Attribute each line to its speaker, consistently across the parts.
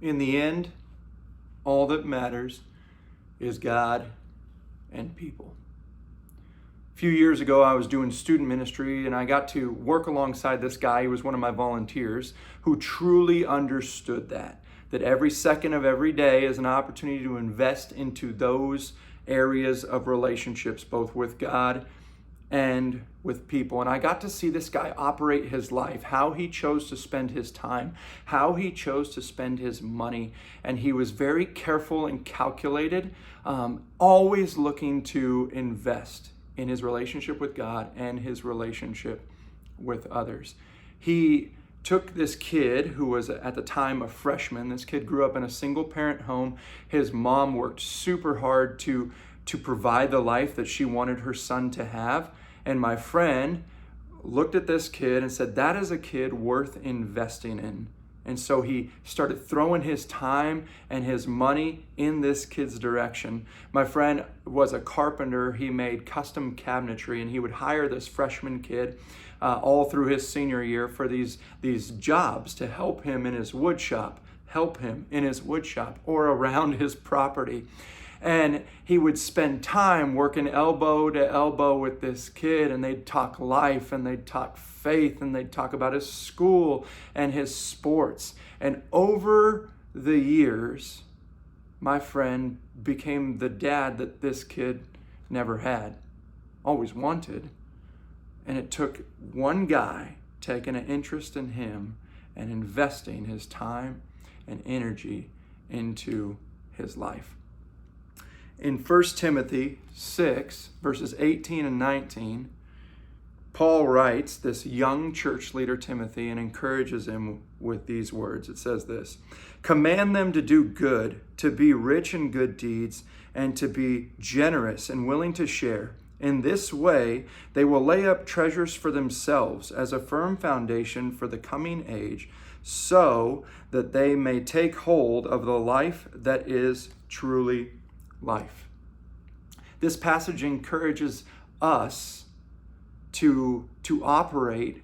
Speaker 1: in the end, all that matters is God and people. A few years ago, I was doing student ministry, and I got to work alongside this guy who was one of my volunteers who truly understood that every second of every day is an opportunity to invest into those areas of relationships, both with God and with people. And I got to see this guy operate his life, how he chose to spend his time, how he chose to spend his money. And he was very careful and calculated, always looking to invest in his relationship with God and his relationship with others. He took this kid who was at the time a freshman. This kid grew up in a single parent home. His mom worked super hard to provide the life that she wanted her son to have. And my friend looked at this kid and said, that is a kid worth investing in. And so he started throwing his time and his money in this kid's direction. My friend was a carpenter. He made custom cabinetry, and he would hire this freshman kid all through his senior year for these jobs to help him in his wood shop or around his property. And he would spend time working elbow to elbow with this kid, and they'd talk life, and they'd talk faith, and they'd talk about his school and his sports. And over the years, my friend became the dad that this kid never had, always wanted. And it took one guy taking an interest in him and investing his time and energy into his life. In 1 Timothy 6, verses 18 and 19, Paul writes this young church leader, Timothy, and encourages him with these words. It says this: "Command them to do good, to be rich in good deeds, and to be generous and willing to share. In this way, they will lay up treasures for themselves as a firm foundation for the coming age, so that they may take hold of the life that is truly life." This passage encourages us to operate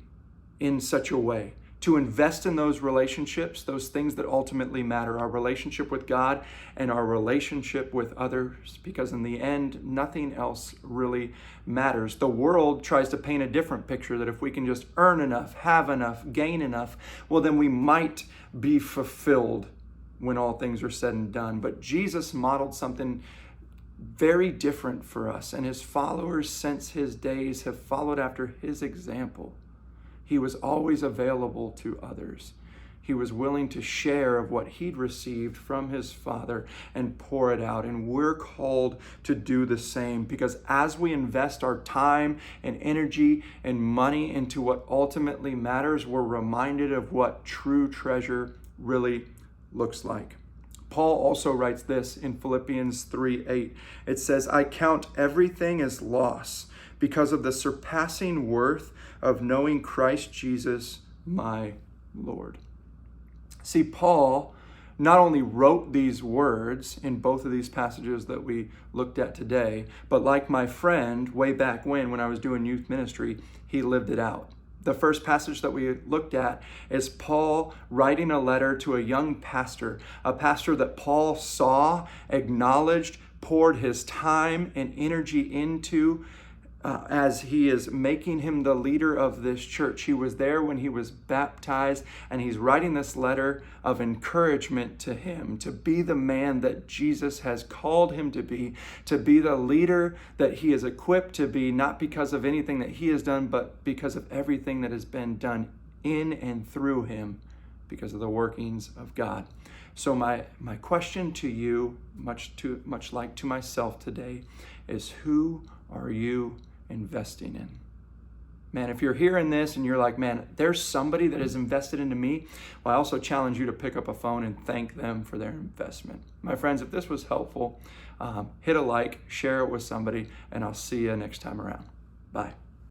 Speaker 1: in such a way, to invest in those relationships, those things that ultimately matter, our relationship with God and our relationship with others, because in the end, nothing else really matters. The world tries to paint a different picture, that if we can just earn enough, have enough, gain enough, well, then we might be fulfilled when all things are said and done. But Jesus modeled something very different for us, and his followers since his days have followed after his example. He was always available to others. He was willing to share of what he'd received from his Father and pour it out. And we're called to do the same, because as we invest our time and energy and money into what ultimately matters, we're reminded of what true treasure really looks like. Paul also writes this in Philippians 3:8. It says, "I count everything as loss because of the surpassing worth of knowing Christ Jesus, my Lord." See, Paul not only wrote these words in both of these passages that we looked at today, but like my friend way back when I was doing youth ministry, he lived it out. The first passage that we looked at is Paul writing a letter to a young pastor, a pastor that Paul saw, acknowledged, poured his time and energy into as he is making him the leader of this church. He was there when he was baptized, and he's writing this letter of encouragement to him to be the man that Jesus has called him to be the leader that he is equipped to be, not because of anything that he has done, but because of everything that has been done in and through him, because of the workings of God. So my question to you, much like to myself today, is who are you investing in? Man, if you're hearing this and you're like, man, there's somebody that has invested into me, well, I also challenge you to pick up a phone and thank them for their investment. My friends, if this was helpful, hit a like, share it with somebody, and I'll see you next time around. Bye.